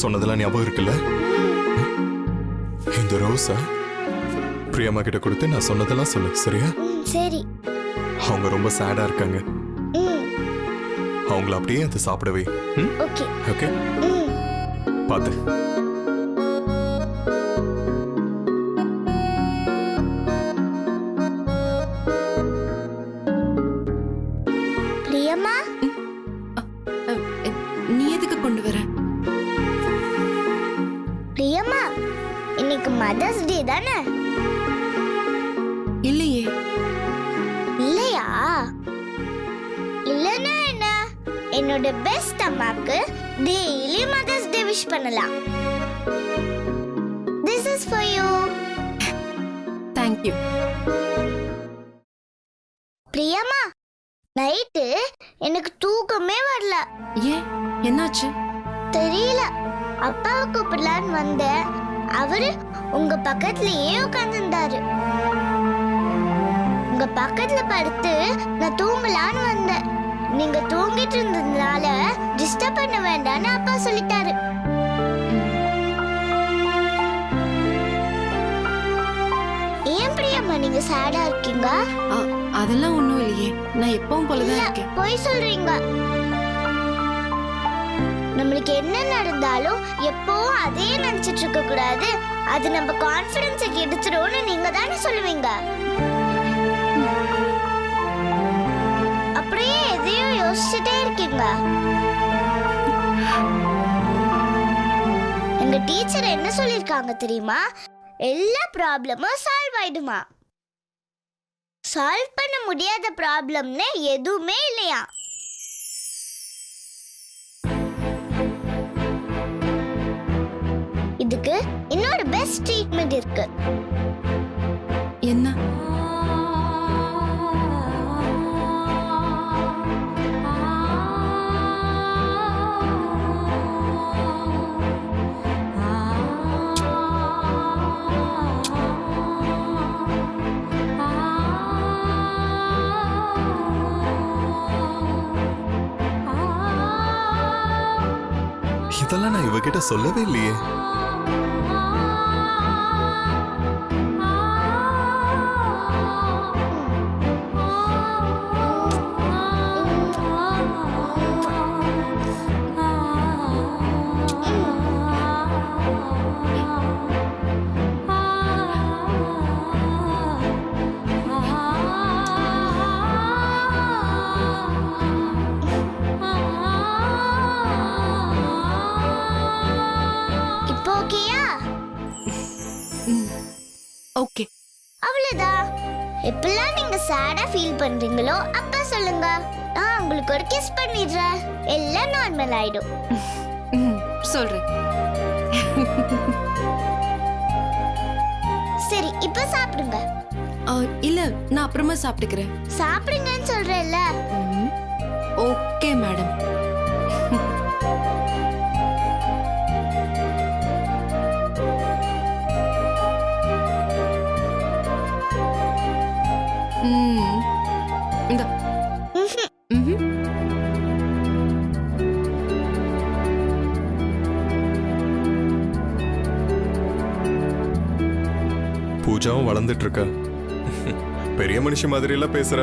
சொன்னதெல்லாம் ஞாபகம் இருக்குல்ல? இந்த ரோஸா பிரியம்மா கிட்ட கொடுத்து நான் சொன்னதெல்லாம் சொல்லு, சரியா? சரி. அவங்க ரொம்ப சேடா இருக்காங்க. அவங்கள அப்படியே அதை சாப்பிடவே. ஓகே ஓகே, பாத்து. பிரியம்மா, நீ எதுக்கு கொண்டு வர? பிரியம்மா, இன்னைக்கு மதர்ஸ் டே தானே? இல்லையே. இல்லையா? இல்லைன்னா என்ன? என்னோட பெஸ்ட் அம்மாக்கு டெய்லி மதர்ஸ் டே விஷ் பண்ணலாம். This is for you. Thank you. பிரியம்மா, நைட்டு எனக்கு தூக்கமே வரல. ஏன், என்னாச்சு? தெரியல. அப்பாவை கூப்பிடலான்னு வந்தேன். அவரு உங்க பக்கத்துலயே உட்கார்ந்திருந்தாரு. உங்க பக்கத்துல படுத்து நான் தூங்கலான்னு வந்தேன். நீங்க தூங்கிட்டு இருந்ததுனால டிஸ்டர்ப் பண்ண வேண்டாம்னு அப்பா சொல்லிட்டாரு. ஏன் பிரியம்மா நீங்க சேடா இருக்கீங்க? அதெல்லாம் ஒண்ணும் இல்லையே, நான் எப்பவும் போலதான் இருக்கேன். போய் சொல்றீங்க. நம்மளுக்கு என்ன நடந்தாலும் எப்பவும் அதே நினைச்சிட்டு இருக்க கூடாது. அது நம்ம கான்ஃபிடன்ஸை கெடுத்துரும்னு நீங்க தானே சொல்லுவீங்க. அப்படியே எதையும் யோசிச்சுட்டே இருக்கீங்க. எங்க டீச்சர் என்ன சொல்லிருக்காங்க தெரியுமா? எல்லா ப்ராப்ளமும் சால்வ் ஆயிடுமா. சால்வ் பண்ண முடியாத ப்ராப்ளம்னு எதுவுமே இல்லையா. இதுக்கு இன்னொரு பெஸ்ட் ட்ரீட்மெண்ட் இருக்கு. என்ன? இதெல்லாம் நான் இவகிட்ட சொல்லவே இல்லையே. ஓகே, அவ்வளவுதான். எப்பெல்லாம் நீங்க சேடா ஃபீல் பண்றீங்களோ அப்ப சொல்லுங்க. நான் உங்களுக்கு ஒரு கிஸ் பண்ணிடுறேன். எல்லாம் நார்மல் ஆயிடும். சொல்றேன். சரி, இப்ப சாப்பிடுங்க. இல்ல, நான் அப்புறமா சாப்பிட்டுக்கிறேன். சாப்பிடுங்கன்னு சொல்றேன்ல. Okay madam. இந்த பூஜாவும் வளர்ந்துட்டு இருக்க. பெரிய மனுஷன் மாதிரி எல்லாம் பேசுற.